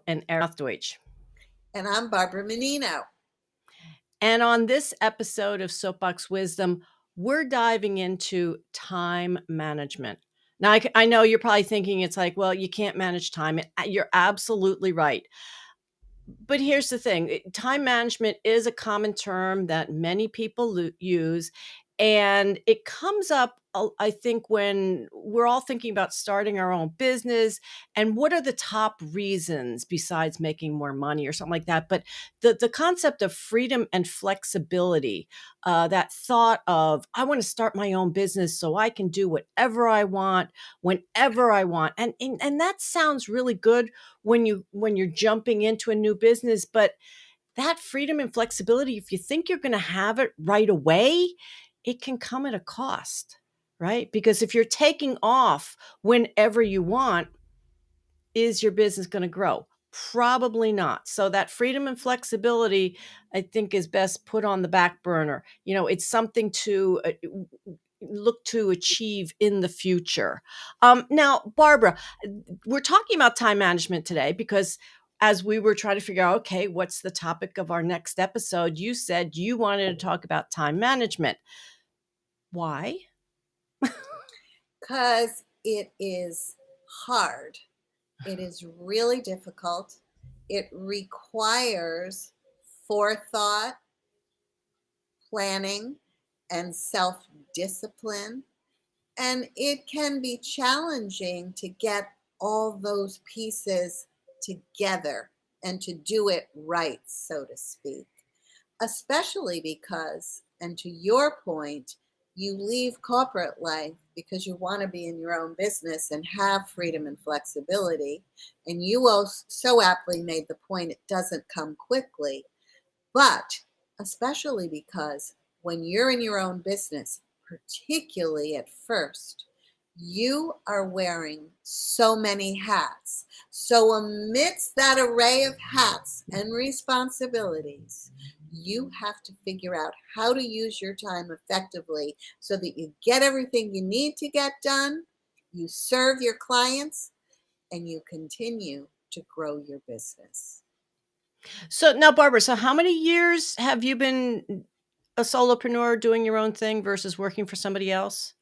and Deutsch. And I'm Barbara Menino. And on this episode of Soapbox Wisdom, we're diving into time management. Now, I know you're probably thinking it's like, well, you can't manage time. You're absolutely right. But here's the thing, time management is a common term that many people use, and it comes up, I think, when we're all thinking about starting our own business and what are the top reasons besides making more money or something like that. But the concept of freedom and flexibility, that thought of, I want to start my own business so I can do whatever I want, whenever I want. And that sounds really good when you're jumping into a new business, but that freedom and flexibility, if you think you're going to have it right away, it can come at a cost, right? Because if you're taking off whenever you want, is your business going to grow? Probably not. So that freedom and flexibility, I think, is best put on the back burner. It's something to look to achieve in the future. Now, Barbara, we're talking about time management today because as we were trying to figure out, okay, what's the topic of our next episode, you said you wanted to talk about time management. Why? Because it is hard. It is really difficult. It requires forethought, planning, and self-discipline. And it can be challenging to get all those pieces together and to do it right, so to speak. Especially because, and to your point, you leave corporate life because you want to be in your own business and have freedom and flexibility. And you so aptly made the point it doesn't come quickly, but especially because when you're in your own business, particularly at first, you are wearing so many hats. So amidst that array of hats and responsibilities, you have to figure out how to use your time effectively so that you get everything you need to get done, you serve your clients, and you continue to grow your business. So now, Barbara, so how many years have you been a solopreneur doing your own thing versus working for somebody else?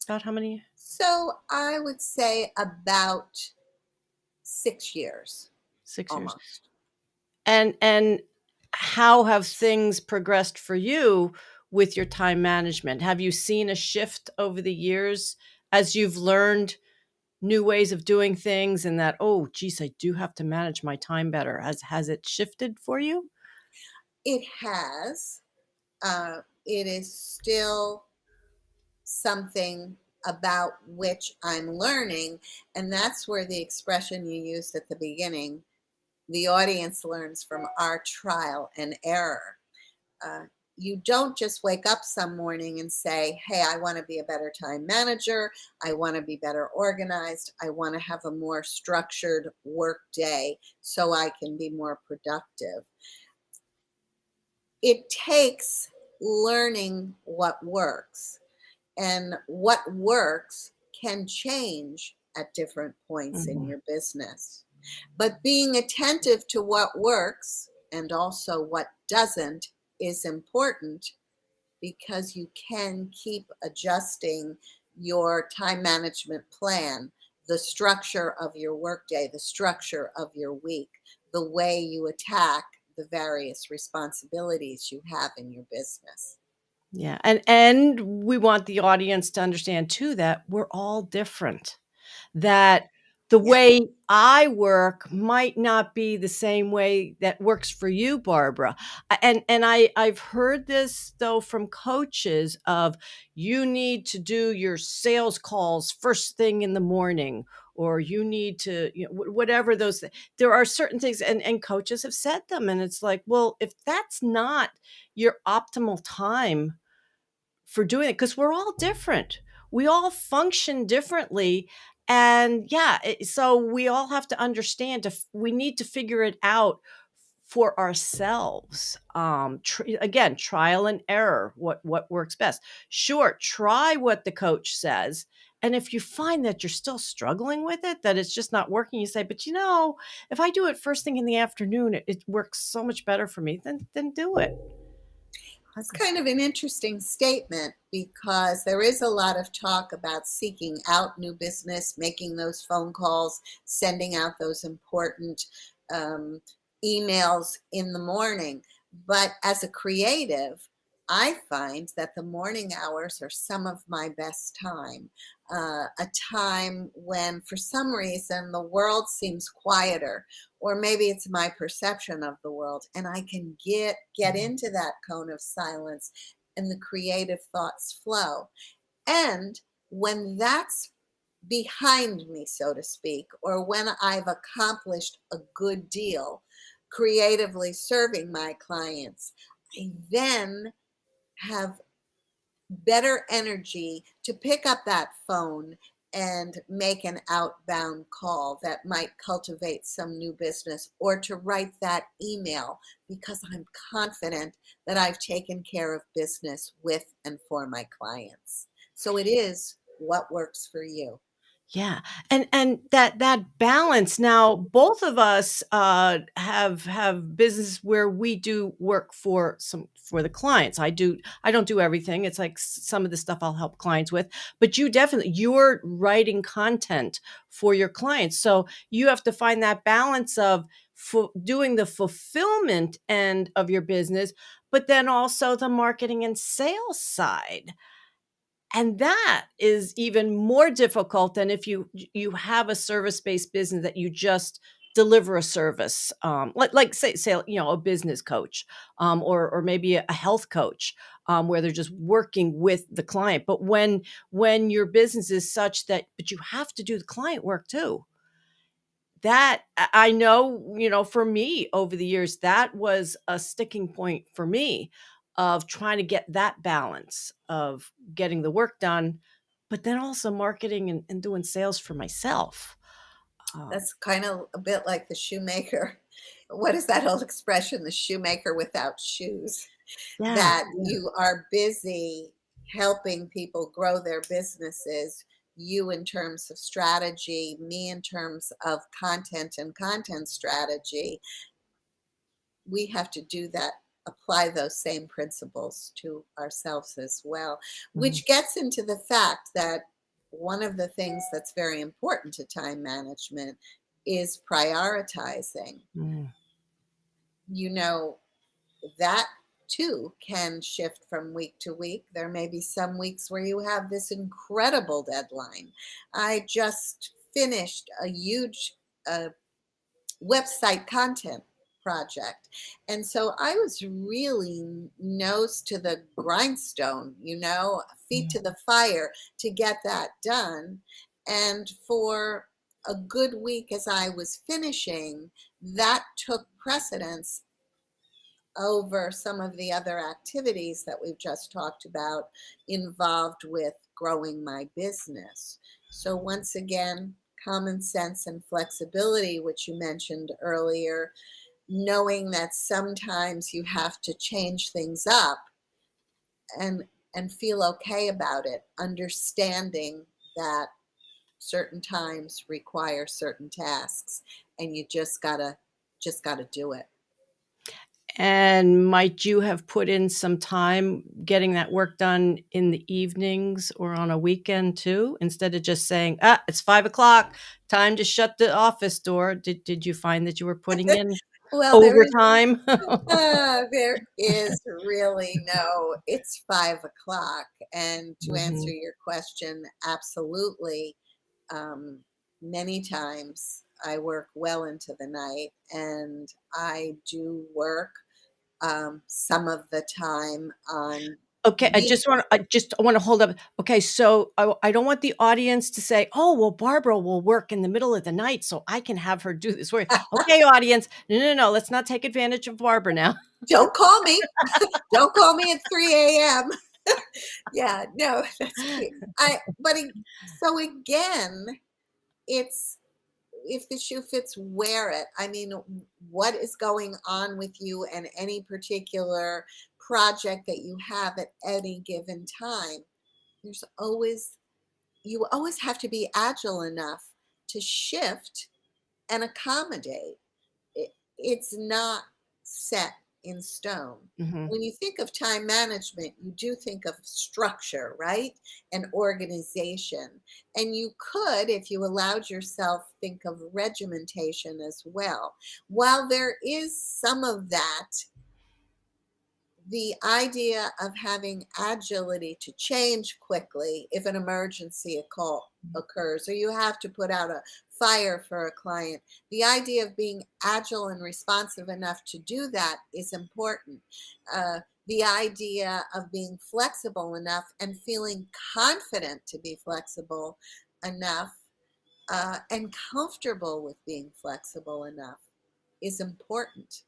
About how many? So I would say about 6 years, 6 years. almost. And how have things progressed for you with your time management? Have you seen a shift over the years as you've learned new ways of doing things and that, oh, geez, I do have to manage my time better? Has it shifted for you? It has. It is still something about which I'm learning, and that's where the expression you used at the beginning, the audience learns from our trial and error. Uh, you don't just wake up some morning and say, hey, I want to be a better time manager. I want to be better organized. I want to have a more structured work day so I can be more productive. It takes learning what works, and what works can change at different points in your business. But being attentive to what works and also what doesn't is important because you can keep adjusting your time management plan, the structure of your workday, the structure of your week, the way you attack the various responsibilities you have in your business. Yeah. And we want the audience to understand too that we're all different. That the Yeah. way I work might not be the same way that works for you, Barbara. I've heard this though from coaches of you need to do your sales calls first thing in the morning, or you need to, whatever those, there are certain things and coaches have said them. And it's like, well, if that's not your optimal time for doing it, because we're all different. We all function differently. And yeah, so we all have to understand we need to figure it out for ourselves. Again, trial and error, what works best. Sure, try what the coach says And if you find that you're still struggling with it, that it's just not working, you say, "But, if I do it first thing in the afternoon, it works so much better for me," then do it. It's kind of an interesting statement because there is a lot of talk about seeking out new business, making those phone calls, sending out those important um, emails in the morning. But as a creative, I find that the morning hours are some of my best time. A time when, for some reason, the world seems quieter, or maybe it's my perception of the world, and I can get into that cone of silence and the creative thoughts flow. And when that's behind me, so to speak, or when I've accomplished a good deal creatively serving my clients, I then have better energy to pick up that phone and make an outbound call that might cultivate some new business, or to write that email because I'm confident that I've taken care of business with and for my clients. So it is what works for you. Yeah, and that balance now, both of us, have business where we do work for the clients. I don't do everything, it's like some of the stuff I'll help clients with, but you're writing content for your clients, so you have to find that balance of doing the fulfillment end of your business, but then also the marketing and sales side. And that is even more difficult than if you have a service-based business that you just deliver a service, like say, a business coach, or maybe a health coach, where they're just working with the client. But when your business is such that but you have to do the client work too. That I know, for me over the years, that was a sticking point for me of trying to get that balance of getting the work done, but then also marketing and doing sales for myself. Um, That's kind of a bit like the shoemaker. What is that old expression? The shoemaker without shoes. yeah, That you are busy helping people grow their businesses, you in terms of strategy, me in terms of content and content strategy. We have to do that, apply those same principles to ourselves as well, mhm, which gets into the fact that one of the things that's very important to time management is prioritizing. mm. You know, that too can shift from week to week. There may be some weeks where you have this incredible deadline. I just finished a huge uh, website content project. And so I was really nose to the grindstone, feet to the fire to get that done. And for a good week as I was finishing, that took precedence over some of the other activities that we've just talked about involved with growing my business. So, once again, common sense and flexibility, which you mentioned earlier, knowing that sometimes you have to change things up and feel okay about it, understanding that certain times require certain tasks and you just got to do it. And might you have put in some time getting that work done in the evenings or on a weekend too, instead of just saying, it's 5 o'clock, time to shut the office door. Did you find that you were putting in Well, overtime? there is really no, it's 5 o'clock. And to answer Mhm. your question, absolutely. Um, Many times I work well into the night and I do work some of the time on Okay, week. I just wanna hold up. Okay, so I don't want the audience to say, "Oh, well, Barbara will work in the middle of the night, so I can have her do this work." Okay, audience, no, no, no, let's not take advantage of Barbara now. Don't call me. Don't call me at 3 a.m. Yeah, no, that's cute. So again, it's if the shoe fits, wear it. I mean, what is going on with you and any particular project that you have at any given time? There's always you always have to be agile enough to shift and accommodate. It's not set in stone. Mhm. When you think of time management, you do think of structure, right? And organization. And you could, if you allowed yourself, think of regimentation as well. While there is some of that, the idea of having agility to change quickly if an emergency occurs or you have to put out a fire for a client, the idea of being agile and responsive enough to do that is important. The idea of being flexible enough and feeling confident to be flexible enough and comfortable with being flexible enough is important.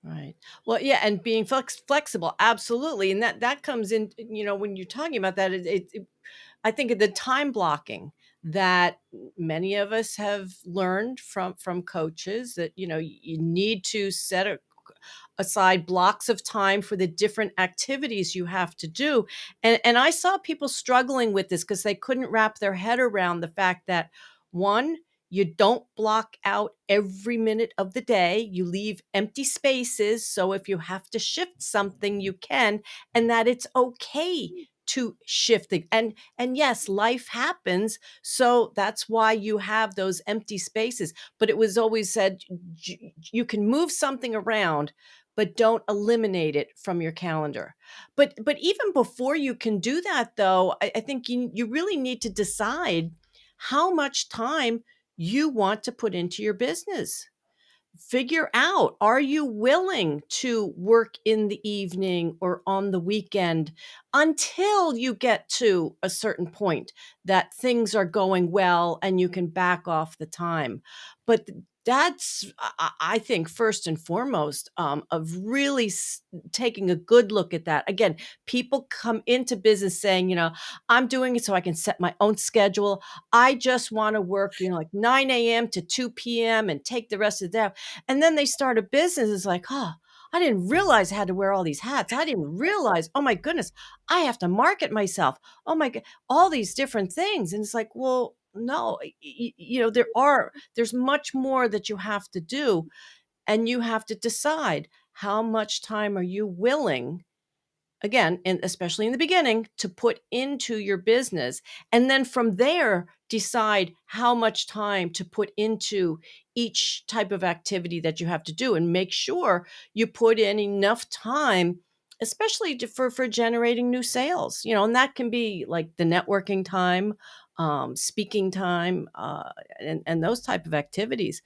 Right. Well, yeah, and being flexible, absolutely, and that comes in, when you're talking about that, I think of the time blocking that many of us have learned from coaches that, you need to set aside blocks of time for the different activities you have to do. And I saw people struggling with this because they couldn't wrap their head around the fact that one, you don't block out every minute of the day. You leave empty spaces. So if you have to shift something, you can, and that it's okay to shift it. And yes, life happens. So that's why you have those empty spaces. But it was always said you can move something around, but don't eliminate it from your calendar. But even before you can do that, though, I think you really need to decide how much time you want to put into your business. Figure out, are you willing to work in the evening or on the weekend until you get to a certain point that things are going well and you can back off the time? But that's, I think, first and foremost, of really taking a good look at that. Again, people come into business saying, I'm doing it so I can set my own schedule. I just want to work, like 9 a.m. to 2 p.m. and take the rest of the day. And then they start a business. It's like, oh, I didn't realize I had to wear all these hats. I didn't realize, oh my goodness, I have to market myself. Oh my God, all these different things. And it's like, well, no, there's much more that you have to do. And you have to decide how much time are you willing, again, and especially in the beginning, to put into your business. And then from there, decide how much time to put into each type of activity that you have to do, and make sure you put in enough time, especially for generating new sales, and that can be like the networking time, speaking time, and those type of activities.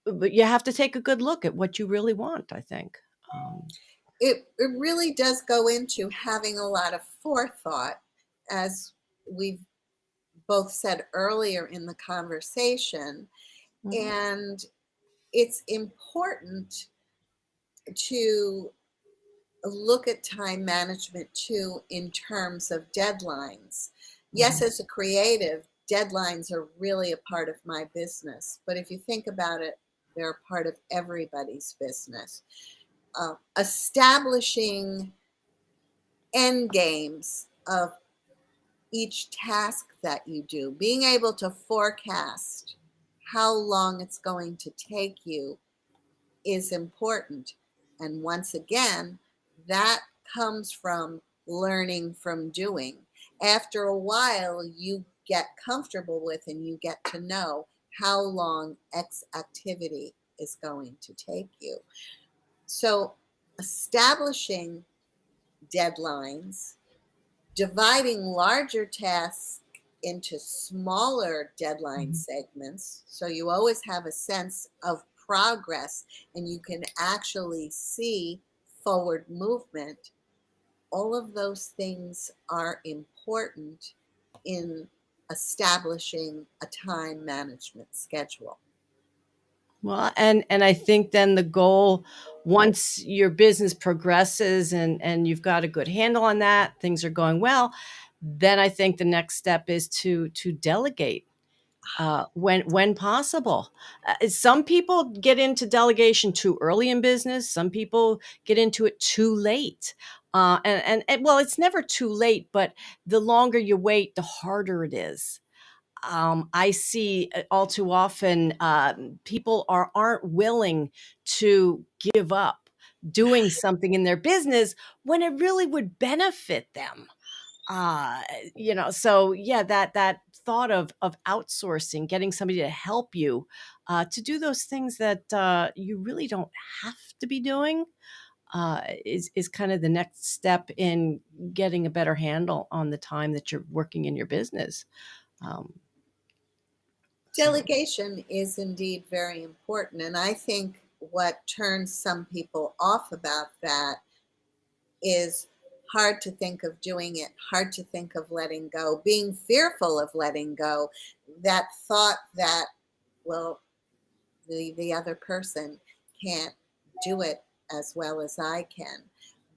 But you have to take a good look at what you really want, I think. Um, It really does go into having a lot of forethought, as we've both said earlier in the conversation. mhm, And it's important to look at time management too in terms of deadlines. Yes, mhm. as a creative, deadlines are really a part of my business. But if you think about it, they're a part of everybody's business. Establishing end games of each task that you do, being able to forecast how long it's going to take you is important. And once again, that comes from learning from doing. After a while, you get comfortable with and you get to know how long X activity is going to take you. So, establishing deadlines, dividing larger tasks into smaller deadline Mhm. segments so you always have a sense of progress and you can actually see forward movement. All of those things are important in establishing a time management schedule. Well, and I think then the goal, once your business progresses and you've got a good handle on that, things are going well, then I think the next step is to delegate, when possible. Some people get into delegation too early in business. Some people get into it too late. And well, it's never too late, but the longer you wait, the harder it is. I see all too often people aren't willing to give up doing something in their business when it really would benefit them. Uh, so yeah, that thought of outsourcing, getting somebody to help you to do those things that you really don't have to be doing is kind of the next step in getting a better handle on the time that you're working in your business. Um, so Delegation is indeed very important. And I think what turns some people off about that is hard to think of doing it, hard to think of letting go, being fearful of letting go, that thought that, well, the other person can't do it as well as I can.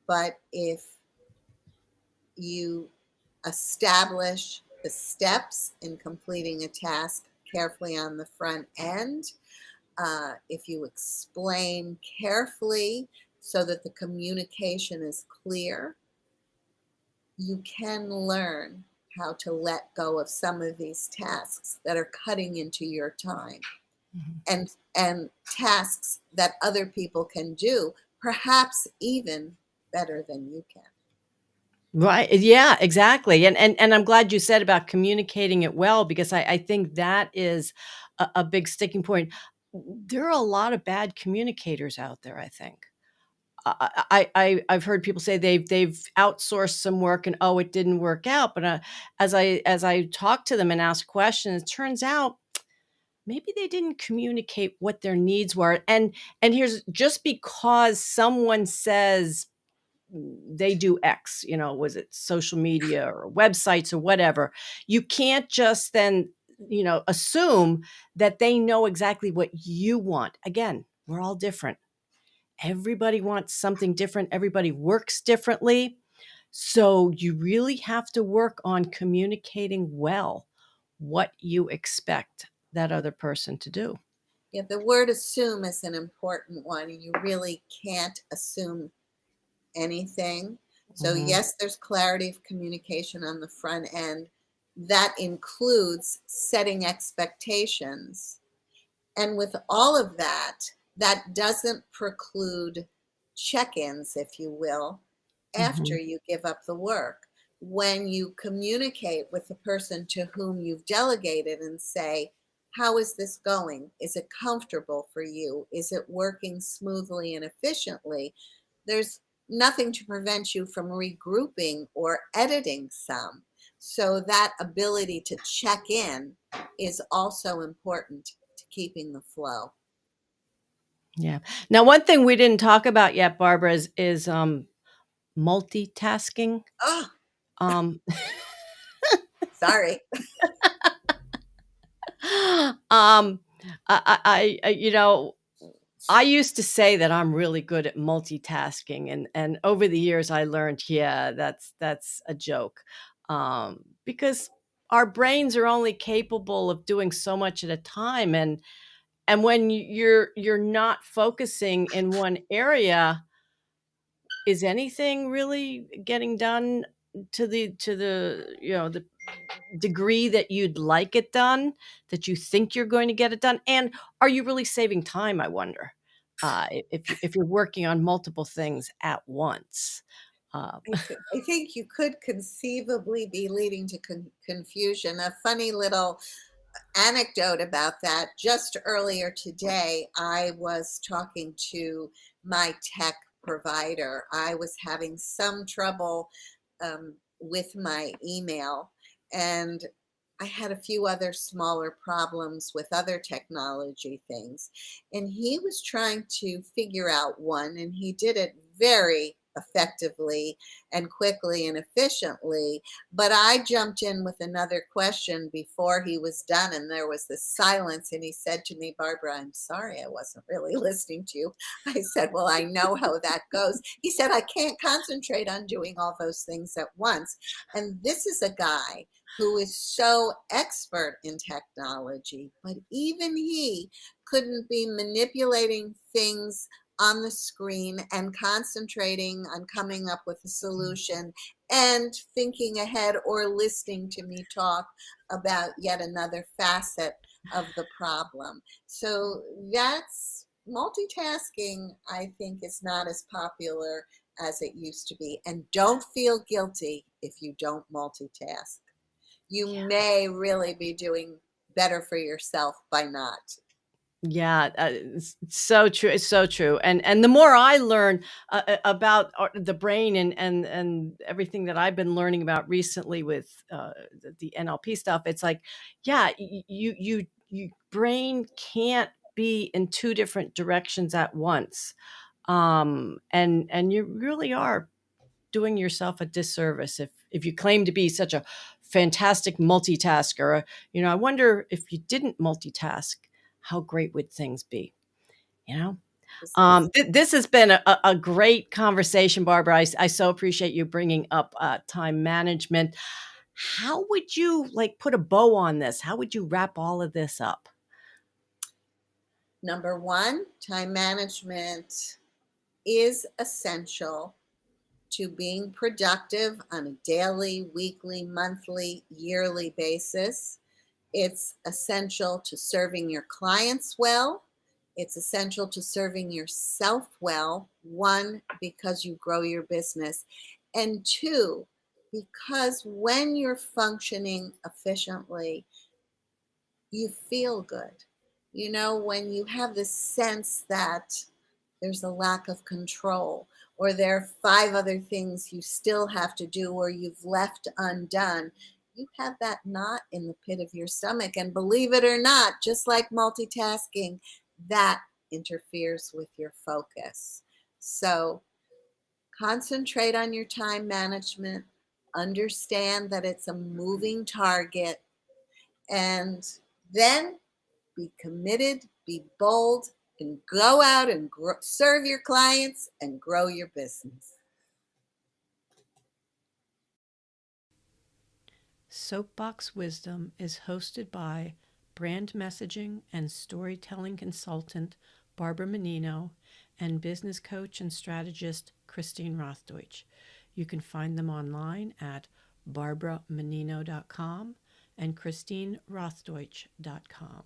But if you establish the steps in completing a task carefully on the front end, if you explain carefully so that the communication is clear, you can learn how to let go of some of these tasks that are cutting into your time, mhm. and tasks that other people can do, perhaps even better than you can. Right, yeah, exactly, and I'm glad you said about communicating it well because I think that is a big sticking point. There are a lot of bad communicators out there, I think. I've heard people say they've outsourced some work and, "Oh, it didn't work out," but, as I talk to them and ask questions, it turns out maybe they didn't communicate what their needs were, and here's just because someone says they do X, was it social media or websites or whatever, you can't just then, assume that they know exactly what you want. Again, we're all different. Everybody wants something different. Everybody works differently. So you really have to work on communicating well what you expect that other person to do. Yeah, the word assume is an important one. You really can't assume anything. So, Mhm, yes, there's clarity of communication on the front end. That includes setting expectations. And with all of that, that doesn't preclude check ins, if you will, after mhm, you give up the work. When you communicate with the person to whom you've delegated and say, how is this going? Is it comfortable for you? Is it working smoothly and efficiently? There's nothing to prevent you from regrouping or editing some. So, that ability to check in is also important to keeping the flow. yeah. Now one thing we didn't talk about yet, Barbara, is, multitasking. Oh, Um, sorry. um, I used to say that I'm really good at multitasking, and over the years I learned, yeah, that's a joke, because our brains are only capable of doing so much at a time, and when you're not focusing in one area, is anything really getting done to the degree that you'd like it done, that you think you're going to get it done, and are you really saving time, I wonder, if you're working on multiple things at once? Uh, I think you could conceivably be leading to confusion. A funny little anecdote about that: just earlier today, I was talking to my tech provider. I was having some trouble with my email, and I had a few other smaller problems with other technology things. And he was trying to figure out one, and he did it very effectively and quickly and efficiently. But I jumped in with another question before he was done, and there was this silence. And he said to me, Barbara, I'm sorry, I wasn't really listening to you. I said, well, I know how that goes. He said, I can't concentrate on doing all those things at once. And this is a guy who is so expert in technology, but even he couldn't be manipulating things on the screen and concentrating on coming up with a solution and thinking ahead or listening to me talk about yet another facet of the problem. So that's multitasking, I think, is not as popular as it used to be. And don't feel guilty if you don't multitask. You may really be doing better for yourself by not. Yeah, it's so true. It's so true. And the more I learn about the brain and everything that I've been learning about recently with the NLP stuff, it's like, yeah, you brain can't be in two different directions at once, and you really are doing yourself a disservice if you claim to be such a fantastic multitasker. I wonder if you didn't multitask, how great would things be? You know, This is this has been a great conversation, Barbara. I so appreciate you bringing up time management. How would you like put a bow on this? How would you wrap all of this up? number one, time management is essential to being productive on a daily, weekly, monthly, yearly basis. It's essential to serving your clients well. It's essential to serving yourself well. One, because you grow your business. And two, because when you're functioning efficiently, you feel good. When you have this sense that there's a lack of control, or there are five other things you still have to do or you've left undone, you have that knot in the pit of your stomach. And believe it or not, just like multitasking, that interferes with your focus. So concentrate on your time management, understand that it's a moving target, and then be committed, be bold, and go out and serve your clients and grow your business. Soapbox Wisdom is hosted by brand messaging and storytelling consultant Barbara Menino and business coach and strategist Christine Rothdeutsch. You can find them online at barbaramenino.com and christinerothdeutsch.com.